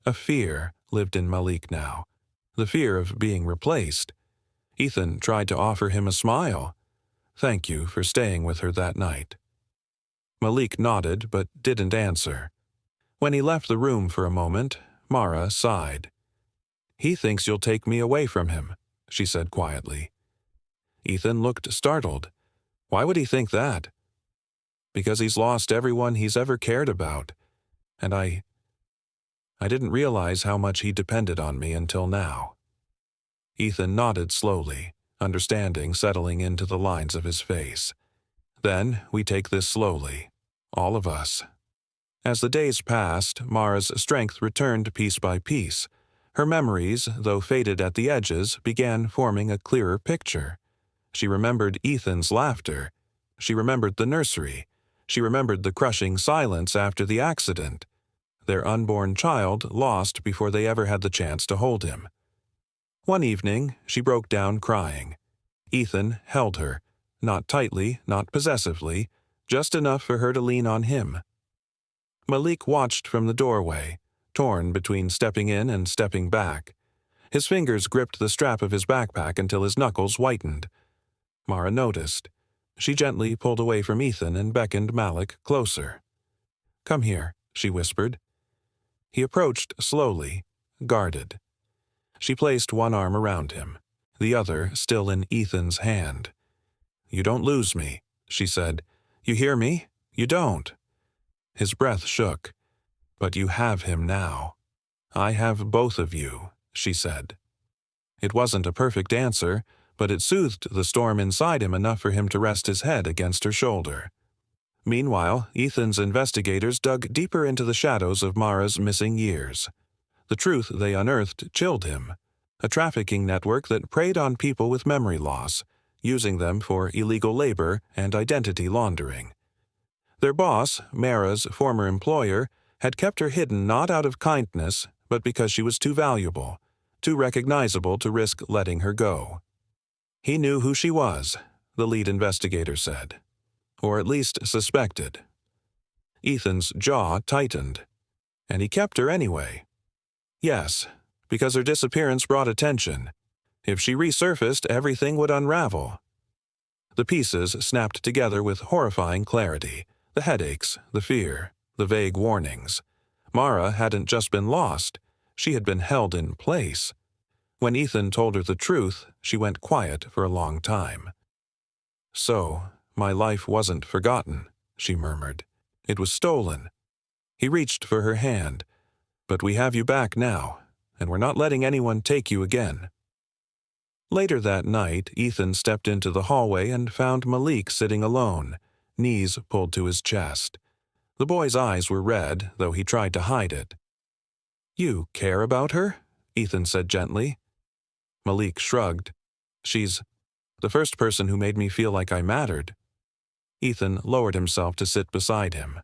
A fear lived in Malik now, the fear of being replaced. Ethan tried to offer him a smile. "Thank you for staying with her that night." Malik nodded but didn't answer. When he left the room for a moment, Mara sighed. "He thinks you'll take me away from him," she said quietly. Ethan looked startled. Why would he think that? "Because he's lost everyone he's ever cared about. And I didn't realize how much he depended on me until now." Ethan nodded slowly, understanding settling into the lines of his face. "Then we take this slowly. All of us." As the days passed, Mara's strength returned piece by piece. Her memories, though faded at the edges, began forming a clearer picture. She remembered Ethan's laughter. She remembered the nursery. She remembered the crushing silence after the accident. Their unborn child lost before they ever had the chance to hold him. One evening, she broke down crying. Ethan held her, not tightly, not possessively, just enough for her to lean on him. Malik watched from the doorway, torn between stepping in and stepping back. His fingers gripped the strap of his backpack until his knuckles whitened. Mara noticed. She gently pulled away from Ethan and beckoned Malik closer. "Come here," she whispered. He approached slowly, guarded. She placed one arm around him, the other still in Ethan's hand. "You don't lose me," she said. "You hear me? You don't." His breath shook. "But you have him now." "I have both of you," she said. It wasn't a perfect answer, but it soothed the storm inside him enough for him to rest his head against her shoulder. Meanwhile, Ethan's investigators dug deeper into the shadows of Mara's missing years. The truth they unearthed chilled him. A trafficking network that preyed on people with memory loss, using them for illegal labor and identity laundering. Their boss, Mara's former employer, had kept her hidden not out of kindness, but because she was too valuable, too recognizable to risk letting her go. He knew who she was, the lead investigator said. Or at least suspected. Ethan's jaw tightened. And he kept her anyway. Yes, because her disappearance brought attention. If she resurfaced, everything would unravel. The pieces snapped together with horrifying clarity. The headaches, the fear, the vague warnings. Mara hadn't just been lost. She had been held in place. When Ethan told her the truth, she went quiet for a long time. "So, my life wasn't forgotten," she murmured. "It was stolen." He reached for her hand. "But we have you back now, and we're not letting anyone take you again." Later that night, Ethan stepped into the hallway and found Malik sitting alone, knees pulled to his chest. The boy's eyes were red, though he tried to hide it. "You care about her?" Ethan said gently. Malik shrugged. "She's the first person who made me feel like I mattered." Ethan lowered himself to sit beside him.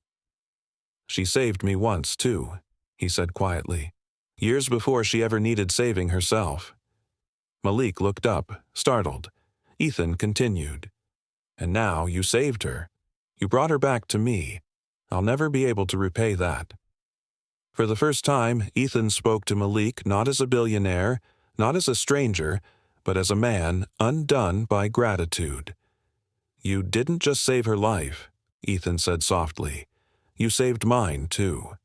"She saved me once, too," he said quietly. "Years before she ever needed saving herself." Malik looked up, startled. Ethan continued. "And now you saved her. You brought her back to me. I'll never be able to repay that." For the first time, Ethan spoke to Malik not as a billionaire, not as a stranger, but as a man undone by gratitude. "You didn't just save her life," Ethan said softly. "You saved mine, too."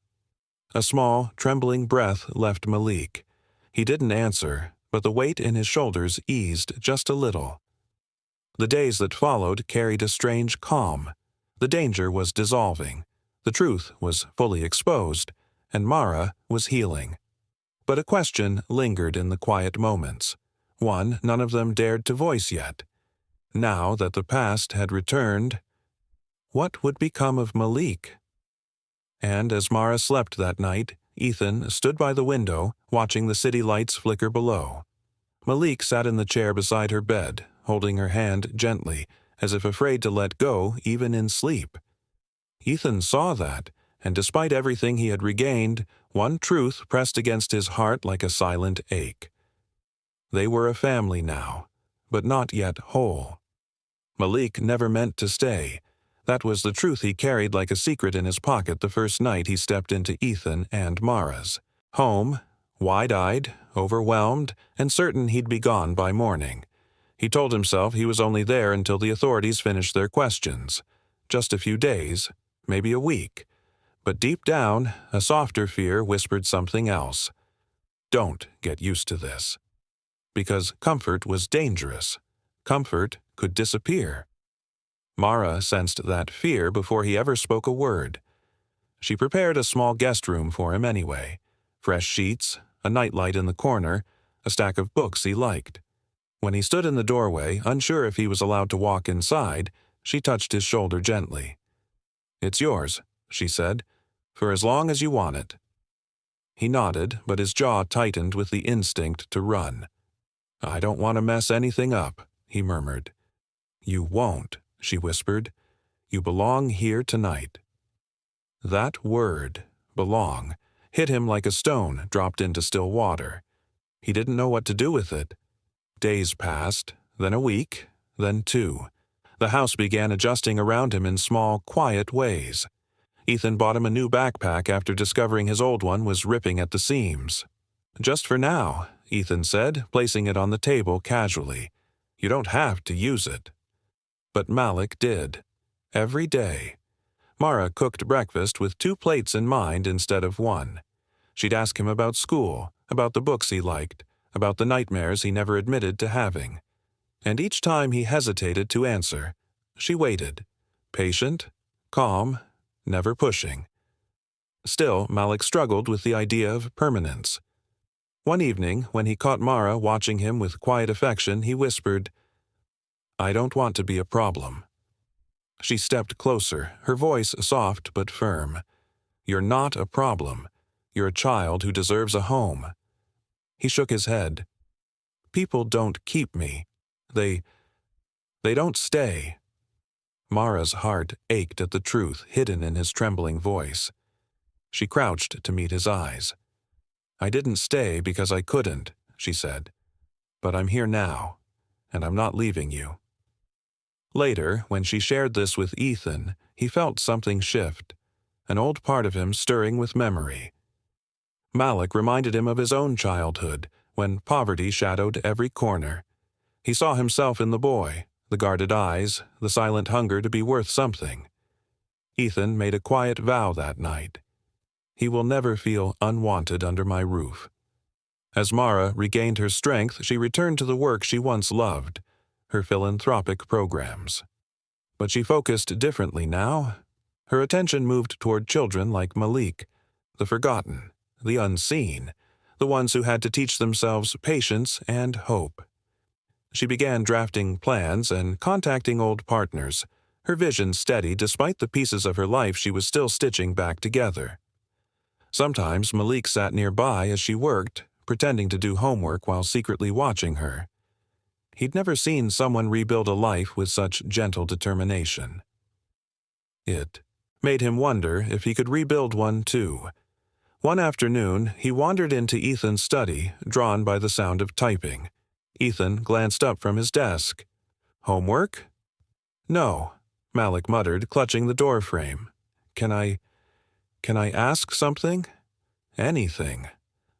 A small, trembling breath left Malik. He didn't answer, but the weight in his shoulders eased just a little. The days that followed carried a strange calm. The danger was dissolving. The truth was fully exposed, and Mara was healing. But a question lingered in the quiet moments, one none of them dared to voice yet. Now that the past had returned, what would become of Malik? And as Mara slept that night, Ethan stood by the window, watching the city lights flicker below. Malik sat in the chair beside her bed, holding her hand gently, as if afraid to let go even in sleep. Ethan saw that, and despite everything he had regained, one truth pressed against his heart like a silent ache. They were a family now, but not yet whole. Malik never meant to stay. That was the truth he carried like a secret in his pocket the first night he stepped into Ethan and Mara's home, wide-eyed, overwhelmed, and certain he'd be gone by morning. He told himself he was only there until the authorities finished their questions. Just a few days, maybe a week. But deep down, a softer fear whispered something else. Don't get used to this. Because comfort was dangerous. Comfort could disappear. Mara sensed that fear before he ever spoke a word. She prepared a small guest room for him anyway. Fresh sheets, a nightlight in the corner, a stack of books he liked. When he stood in the doorway, unsure if he was allowed to walk inside, she touched his shoulder gently. "It's yours," she said, "for as long as you want it." He nodded, but his jaw tightened with the instinct to run. "I don't want to mess anything up," he murmured. "You won't," she whispered. "You belong here tonight." That word, belong, hit him like a stone dropped into still water. He didn't know what to do with it. Days passed, then a week, then two. The house began adjusting around him in small, quiet ways. Ethan bought him a new backpack after discovering his old one was ripping at the seams. "Just for now," Ethan said, placing it on the table casually. "You don't have to use it." But Malik did. Every day. Mara cooked breakfast with 2 plates in mind instead of 1. She'd ask him about school, about the books he liked, about the nightmares he never admitted to having. And each time he hesitated to answer, she waited, patient, calm, never pushing. Still, Malik struggled with the idea of permanence. One evening, when he caught Mara watching him with quiet affection, he whispered, "I don't want to be a problem." She stepped closer, her voice soft but firm. "You're not a problem. You're a child who deserves a home." He shook his head. "People don't keep me. They don't stay." Mara's heart ached at the truth hidden in his trembling voice. She crouched to meet his eyes. "I didn't stay because I couldn't," she said. "But I'm here now, and I'm not leaving you." Later, when she shared this with Ethan, he felt something shift, an old part of him stirring with memory. Malik reminded him of his own childhood, when poverty shadowed every corner. He saw himself in the boy, the guarded eyes, the silent hunger to be worth something. Ethan made a quiet vow that night. He will never feel unwanted under my roof. As Mara regained her strength, she returned to the work she once loved, her philanthropic programs. But she focused differently now. Her attention moved toward children like Malik, the forgotten, the unseen, the ones who had to teach themselves patience and hope. She began drafting plans and contacting old partners, her vision steady despite the pieces of her life she was still stitching back together. Sometimes Malik sat nearby as she worked, pretending to do homework while secretly watching her. He'd never seen someone rebuild a life with such gentle determination. It made him wonder if he could rebuild one too. One afternoon, he wandered into Ethan's study, drawn by the sound of typing. Ethan glanced up from his desk. "Homework?" "No," Malik muttered, clutching the doorframe. Can I ask something? Anything.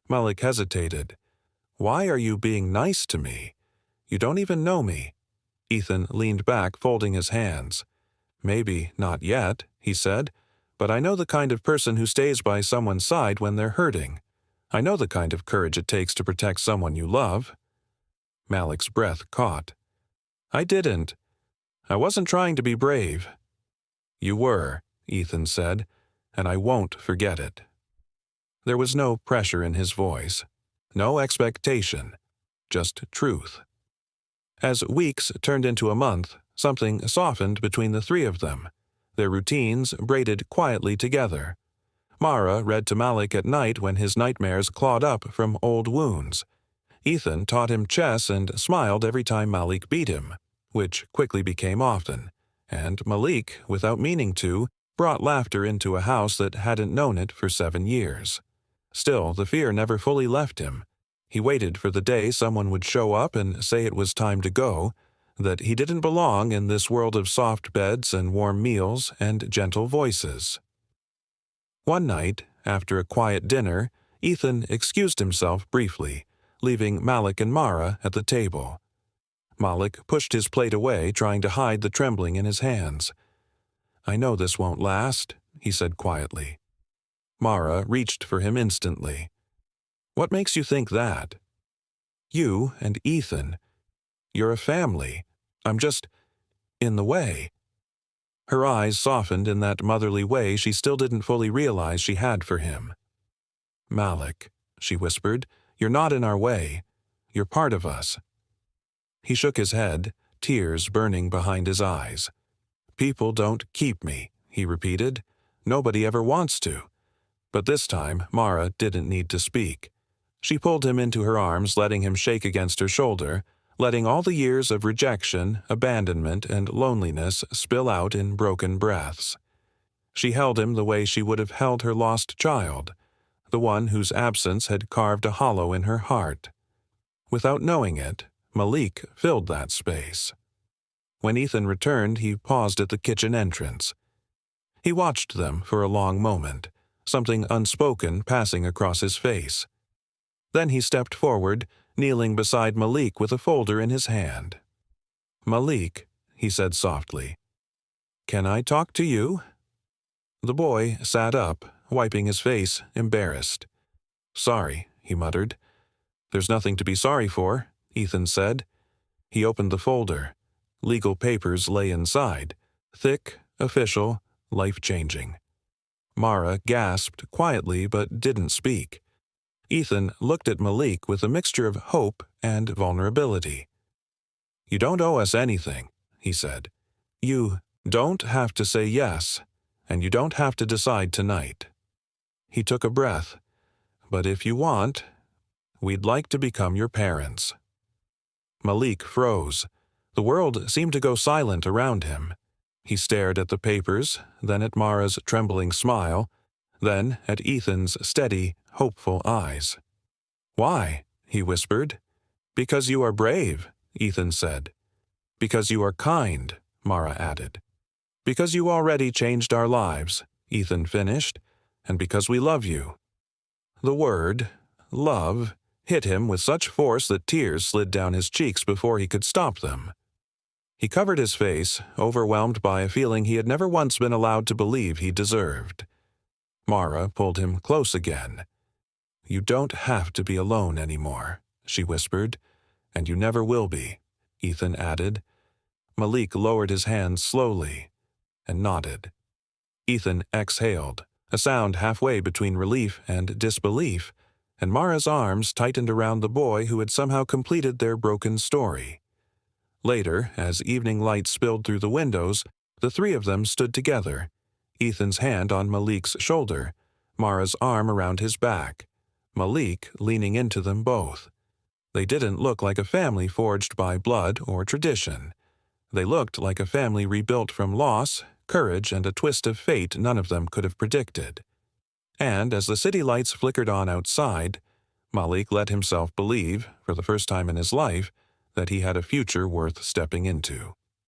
Malik hesitated. Why are you being nice to me? You don't even know me. Ethan leaned back, folding his hands. Maybe not yet, he said, but I know the kind of person who stays by someone's side when they're hurting. I know the kind of courage it takes to protect someone you love. Malik's breath caught. I didn't. I wasn't trying to be brave. You were, Ethan said, and I won't forget it. There was no pressure in his voice, no expectation, just truth. As weeks turned into a month, something softened between the three of them. Their routines braided quietly together. Mara read to Malik at night when his nightmares clawed up from old wounds. Ethan taught him chess and smiled every time Malik beat him, which quickly became often, and Malik, without meaning to, brought laughter into a house that hadn't known it for 7 years. Still, the fear never fully left him. He waited for the day someone would show up and say it was time to go, that he didn't belong in this world of soft beds and warm meals and gentle voices. One night, after a quiet dinner, Ethan excused himself briefly, leaving Malik and Mara at the table. Malik pushed his plate away, trying to hide the trembling in his hands. I know this won't last, he said quietly. Mara reached for him instantly. What makes you think that? You and Ethan. You're a family. I'm just in the way. Her eyes softened in that motherly way she still didn't fully realize she had for him. Malik, she whispered, you're not in our way. You're part of us. He shook his head, tears burning behind his eyes. People don't keep me, he repeated. Nobody ever wants to. But this time, Mara didn't need to speak. She pulled him into her arms, letting him shake against her shoulder, letting all the years of rejection, abandonment, and loneliness spill out in broken breaths. She held him the way she would have held her lost child, the one whose absence had carved a hollow in her heart. Without knowing it, Malik filled that space. When Ethan returned, he paused at the kitchen entrance. He watched them for a long moment, something unspoken passing across his face. Then he stepped forward, kneeling beside Malik with a folder in his hand. Malik, he said softly, can I talk to you? The boy sat up, wiping his face, embarrassed. Sorry, he muttered. There's nothing to be sorry for, Ethan said. He opened the folder. Legal papers lay inside, thick, official, life-changing. Mara gasped quietly but didn't speak. Ethan looked at Malik with a mixture of hope and vulnerability. You don't owe us anything, he said. You don't have to say yes, and you don't have to decide tonight. He took a breath. But if you want, we'd like to become your parents. Malik froze. The world seemed to go silent around him. He stared at the papers, then at Mara's trembling smile, then at Ethan's steady, hopeful eyes. Why? He whispered. Because you are brave, Ethan said. Because you are kind, Mara added. Because you already changed our lives, Ethan finished, and because we love you. The word, love, hit him with such force that tears slid down his cheeks before he could stop them. He covered his face, overwhelmed by a feeling he had never once been allowed to believe he deserved. Mara pulled him close again. You don't have to be alone anymore, she whispered. And you never will be, Ethan added. Malik lowered his hands slowly and nodded. Ethan exhaled, a sound halfway between relief and disbelief, and Mara's arms tightened around the boy who had somehow completed their broken story. Later, as evening light spilled through the windows, the three of them stood together, Ethan's hand on Malik's shoulder, Mara's arm around his back, Malik leaning into them both. They didn't look like a family forged by blood or tradition. They looked like a family rebuilt from loss, courage, and a twist of fate none of them could have predicted. And as the city lights flickered on outside, Malik let himself believe, for the first time in his life, that he had a future worth stepping into.